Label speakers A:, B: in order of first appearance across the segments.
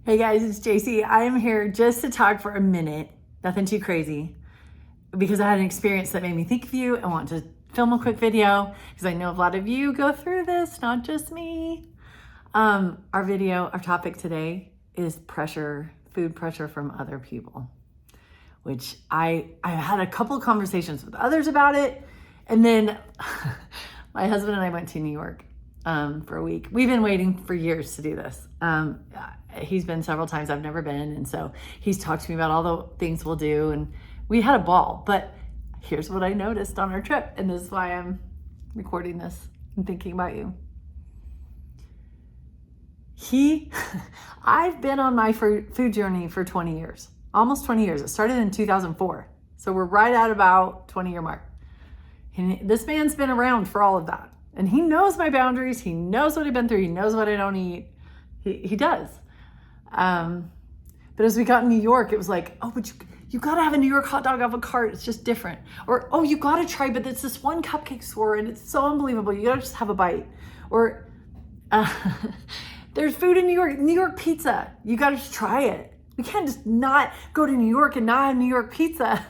A: Hey guys, it's JC. I am here just to talk for a minute, nothing too crazy, because I had an experience that made me think of you and want to film a quick video because I know a lot of you go through this, not just me. Our topic today is food pressure from other people, which I had a couple of conversations with others about it. And then my husband and I went to New York for a week. We've been waiting for years to do this. He's been several times, I've never been. And so he's talked to me about all the things we'll do. And we had a ball. But here's what I noticed on our trip. And this is why I'm recording this and thinking about you. I've been on my food journey for 20 years, almost 20 years. It started in 2004. So we're right at about 20-year mark. And this man's been around for all of that. And he knows my boundaries. He knows what I've been through. He knows what I don't eat. He does. But as we got in New York, it was like, oh, but you got to have a New York hot dog off a cart. It's just different. Or, oh, you got to try, but it's this one cupcake store and it's so unbelievable. You got to just have a bite. Or there's food in New York pizza. You got to just try it. We can't just not go to New York and not have New York pizza.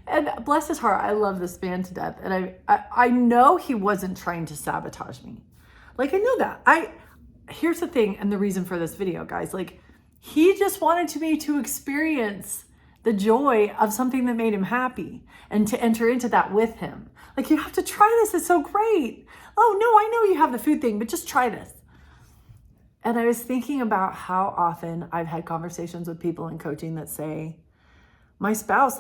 A: And bless his heart, I love this man to death. And I know he wasn't trying to sabotage me. Like, I know that. Here's the thing and the reason for this video, guys. Like, he just wanted me to experience the joy of something that made him happy and to enter into that with him. Like, you have to try this. It's so great. Oh, no, I know you have the food thing, but just try this. And I was thinking about how often I've had conversations with people in coaching that say, my spouse,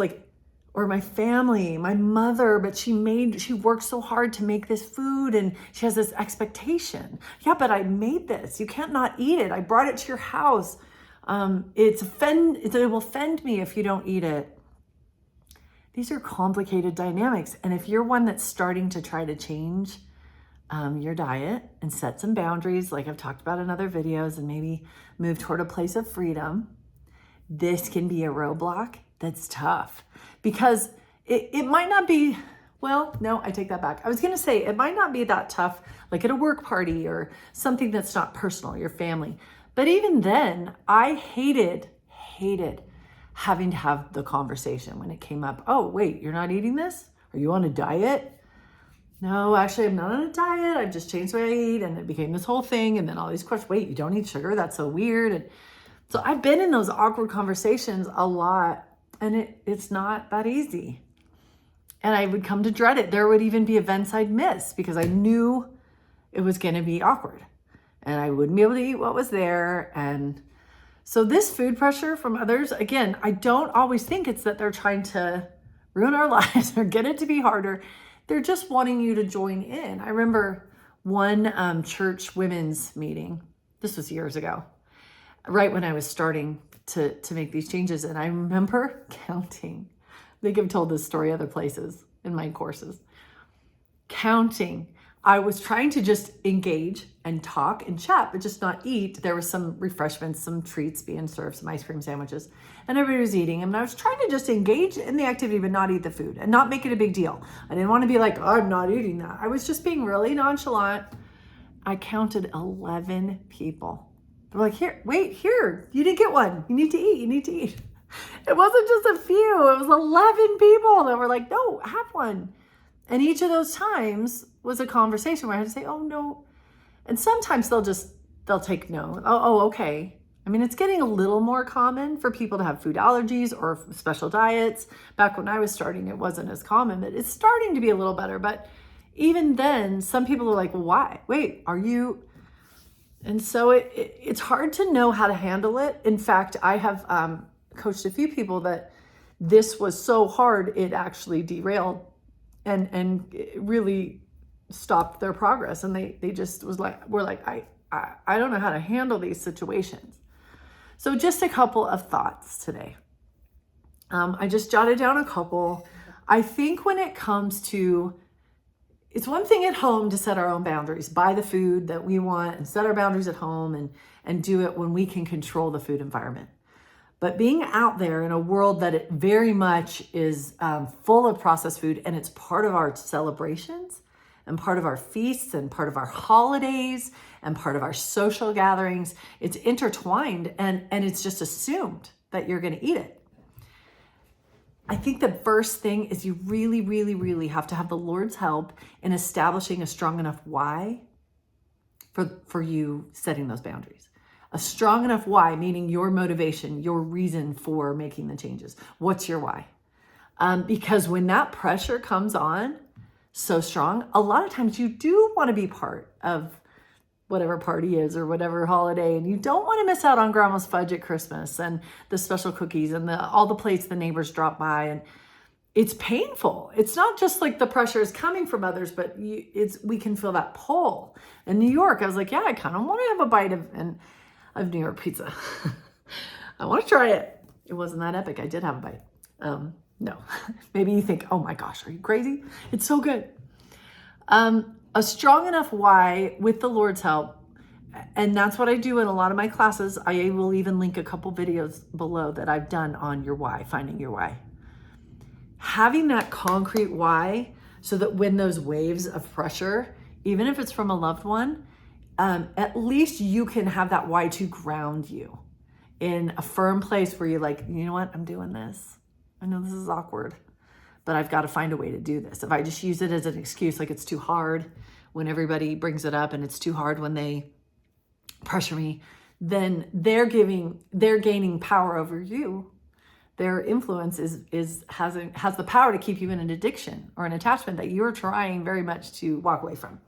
A: or my family, my mother, but she worked so hard to make this food and she has this expectation. Yeah, but I made this. You can't not eat it. I brought it to your house. It will offend me if you don't eat it. These are complicated dynamics. And if you're one that's starting to try to change your diet and set some boundaries, like I've talked about in other videos, and maybe move toward a place of freedom, this can be a roadblock that's tough. Because it might not be, well, no, I take that back. I was going to say it might not be that tough, like at a work party or something that's not personal, your family. But even then, I hated having to have the conversation when it came up. Oh, wait, you're not eating this? Are you on a diet? No, actually, I'm not on a diet. I've just changed the way I eat. And it became this whole thing. And then all these questions, wait, you don't eat sugar? That's so weird. And so I've been in those awkward conversations a lot. And it's not that easy. And I would come to dread it. There would even be events I'd miss because I knew it was going to be awkward. And I wouldn't be able to eat what was there. And so this food pressure from others, again, I don't always think it's that they're trying to ruin our lives or get it to be harder. They're just wanting you to join in. I remember one church women's meeting. This was years ago, right when I was starting to make these changes. And I remember counting. I think I've told this story other places in my courses. Counting. I was trying to just engage and talk and chat, but just not eat. There was some refreshments, some treats being served, some ice cream sandwiches, and everybody was eating. And I was trying to just engage in the activity, but not eat the food and not make it a big deal. I didn't want to be like, oh, I'm not eating that. I was just being really nonchalant. I counted 11 people. They're like, here, you didn't get one. You need to eat. It wasn't just a few. It was 11 people that were like, no, have one. And each of those times was a conversation where I had to say, oh, no. And sometimes they'll take no. Oh, okay. I mean, it's getting a little more common for people to have food allergies or special diets. Back when I was starting, it wasn't as common, but it's starting to be a little better. But even then, some people are like, well, why? Wait, are you... And so it's hard to know how to handle it. In fact, I have coached a few people that this was so hard, it actually derailed and it really stopped their progress. And they just were like, I don't know how to handle these situations. So just a couple of thoughts today. I just jotted down a couple. I think when it comes to, it's one thing at home to set our own boundaries, buy the food that we want and set our boundaries at home and do it when we can control the food environment. But being out there in a world that it very much is full of processed food and it's part of our celebrations and part of our feasts and part of our holidays and part of our social gatherings. It's intertwined and it's just assumed that you're going to eat it. I think the first thing is you really, really, really have to have the Lord's help in establishing a strong enough why for you setting those boundaries. A strong enough why, meaning your motivation, your reason for making the changes. What's your why? Because when that pressure comes on so strong, a lot of times you do want to be part of whatever party is or whatever holiday, and you don't want to miss out on grandma's fudge at Christmas and the special cookies and all the plates the neighbors drop by. And it's painful. It's not just like the pressure is coming from others, but we can feel that pull. In New York, I was like, yeah, I kind of want to have a bite of New York pizza. I want to try it. It wasn't that epic. I did have a bite. No, maybe you think, oh my gosh, are you crazy? It's so good. A strong enough why with the Lord's help. And that's what I do in a lot of my classes. I will even link a couple videos below that I've done on your why, finding your why. Having that concrete why so that when those waves of pressure, even if it's from a loved one, at least you can have that why to ground you in a firm place where you're like, you know what, I'm doing this. I know this is awkward, but I've got to find a way to do this. If I just use it as an excuse, like it's too hard when everybody brings it up and it's too hard when they pressure me, then they're gaining power over you. Their influence has the power to keep you in an addiction or an attachment that you're trying very much to walk away from.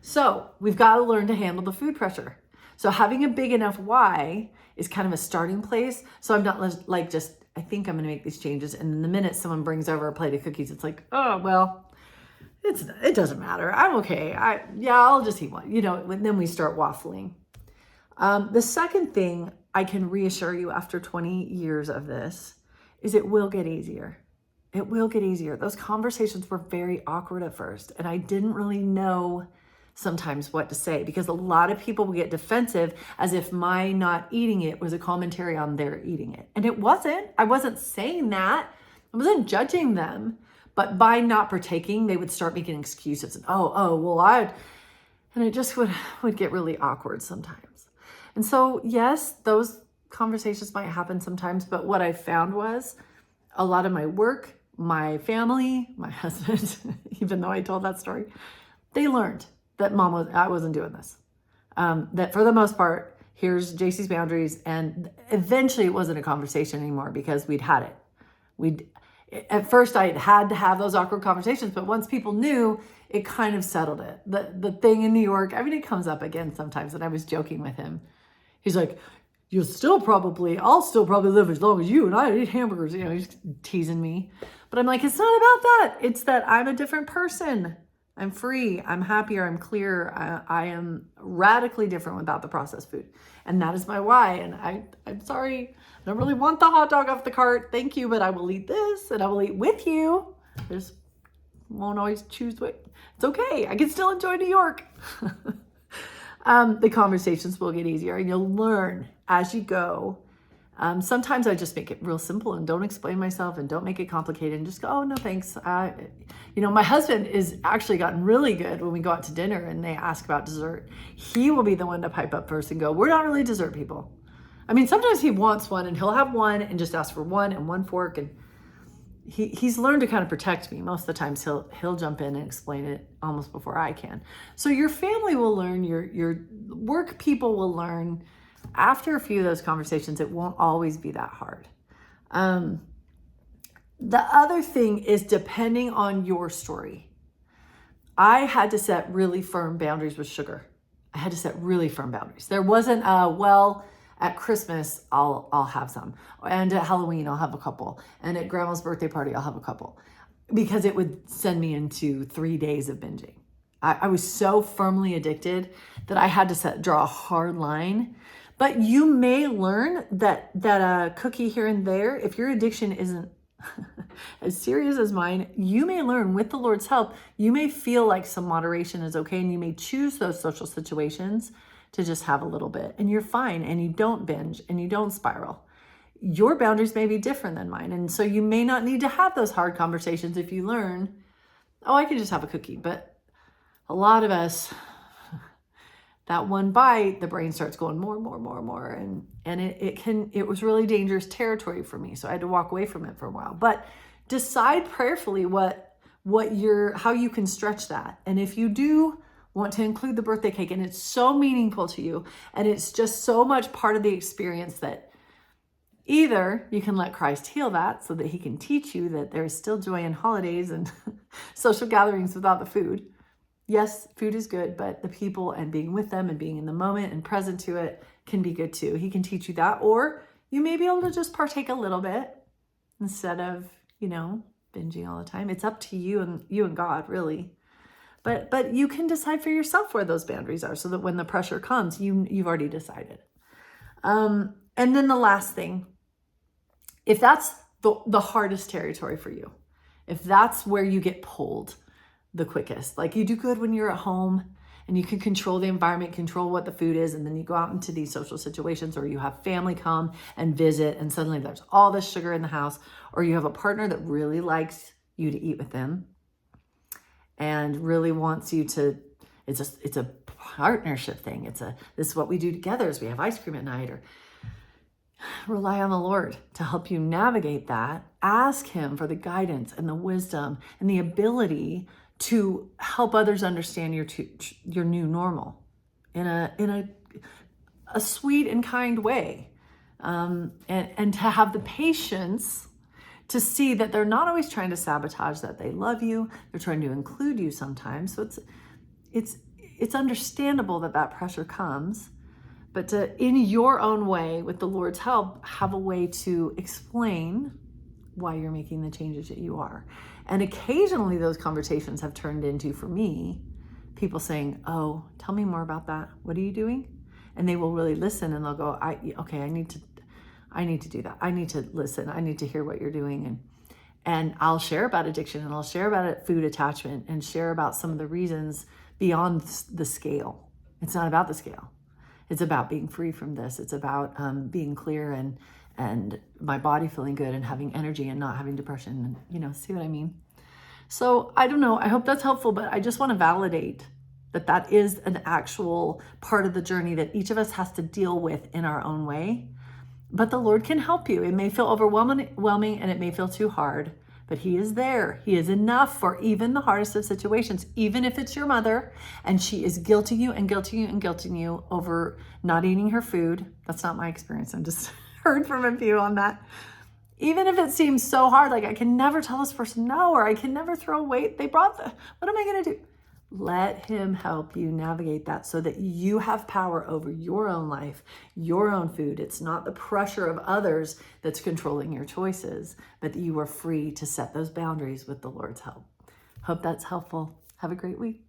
A: So we've got to learn to handle the food pressure. So having a big enough why is kind of a starting place. So I'm not like just, I think I'm going to make these changes. And in the minute someone brings over a plate of cookies, it's like, oh, well, it doesn't matter. I'm okay. I'll just eat one, and then we start waffling. The second thing I can reassure you after 20 years of this is it will get easier. It will get easier. Those conversations were very awkward at first, and I didn't really know sometimes what to say because a lot of people will get defensive as if my not eating it was a commentary on their eating it. And it wasn't. I wasn't saying that. I wasn't judging them. But by not partaking, they would start making excuses. And and it just would get really awkward sometimes. And so, yes, those conversations might happen sometimes. But what I found was a lot of my work, my family, my husband, even though I told that story, they learned that I wasn't doing this. That for the most part, here's JC's boundaries. And eventually it wasn't a conversation anymore because we'd had it. At first I had to have those awkward conversations, but once people knew, it kind of settled it. The thing in New York, it comes up again sometimes, and I was joking with him. He's like, I'll still probably live as long as you, and I eat hamburgers. He's teasing me. But I'm like, it's not about that. It's that I'm a different person. I'm free. I'm happier. I'm clear. I am radically different without the processed food. And that is my why. And I'm sorry. I don't really want the hot dog off the cart. Thank you. But I will eat this and I will eat with you. I just won't always choose what. It's okay. I can still enjoy New York. The conversations will get easier and you'll learn as you go. Sometimes I just make it real simple and don't explain myself and don't make it complicated and just go, oh, no, thanks. My husband is actually gotten really good when we go out to dinner and they ask about dessert. He will be the one to pipe up first and go, we're not really dessert people. Sometimes he wants one and he'll have one and just ask for one and one fork. And he's learned to kind of protect me. Most of the times he'll jump in and explain it almost before I can. So your family will learn, your work people will learn. After a few of those conversations, it won't always be that hard. The other thing is depending on your story. I had to set really firm boundaries with sugar. I had to set really firm boundaries. There wasn't at Christmas, I'll have some. And at Halloween, I'll have a couple. And at grandma's birthday party, I'll have a couple. Because it would send me into 3 days of binging. I was so firmly addicted that I had to draw a hard line. But you may learn that a cookie here and there, if your addiction isn't as serious as mine, you may learn with the Lord's help, you may feel like some moderation is okay. And you may choose those social situations to just have a little bit and you're fine and you don't binge and you don't spiral. Your boundaries may be different than mine. And so you may not need to have those hard conversations if you learn, I can just have a cookie. But a lot of us, that one bite, the brain starts going more and more and more and more. And it was really dangerous territory for me. So I had to walk away from it for a while. But decide prayerfully how you can stretch that. And if you do want to include the birthday cake and it's so meaningful to you and it's just so much part of the experience that either you can let Christ heal that so that he can teach you that there's still joy in holidays and social gatherings without the food. Yes, food is good, but the people and being with them and being in the moment and present to it can be good too. He can teach you that, or you may be able to just partake a little bit instead of, binging all the time. It's up to you and God, really. But you can decide for yourself where those boundaries are so that when the pressure comes, you've already decided. And then the last thing, if that's the hardest territory for you, if that's where you get pulled the quickest, like you do good when you're at home and you can control the environment, control what the food is, and then you go out into these social situations, or you have family come and visit and suddenly there's all this sugar in the house, or you have a partner that really likes you to eat with them and really wants you to, it's a partnership thing. This is what we do together is we have ice cream at night, or rely on the Lord to help you navigate that. Ask him for the guidance and the wisdom and the ability to help others understand your new normal in a sweet and kind way, and to have the patience to see that they're not always trying to sabotage, that they love you. They're trying to include you sometimes. So it's understandable that pressure comes, but to, in your own way, with the Lord's help, have a way to explain why you're making the changes that you are. And occasionally those conversations have turned into, for me, people saying, oh, tell me more about that. What are you doing? And they will really listen, and they'll go, I need to do that. I need to listen. I need to hear what you're doing. And I'll share about addiction, and I'll share about food attachment, and share about some of the reasons beyond the scale. It's not about the scale. It's about being free from this. It's about being clear and my body feeling good and having energy and not having depression, and see what I mean? So I don't know, I hope that's helpful, but I just want to validate that is an actual part of the journey that each of us has to deal with in our own way. But the Lord can help you. It may feel overwhelming and it may feel too hard, but he is there. He is enough for even the hardest of situations, even if it's your mother and she is guilting you over not eating her food. That's not my experience. I'm just heard from a few on that. Even if it seems so hard, like I can never tell this person no, or I can never throw weight. What am I going to do? Let him help you navigate that so that you have power over your own life, your own food. It's not the pressure of others that's controlling your choices, but that you are free to set those boundaries with the Lord's help. Hope that's helpful. Have a great week.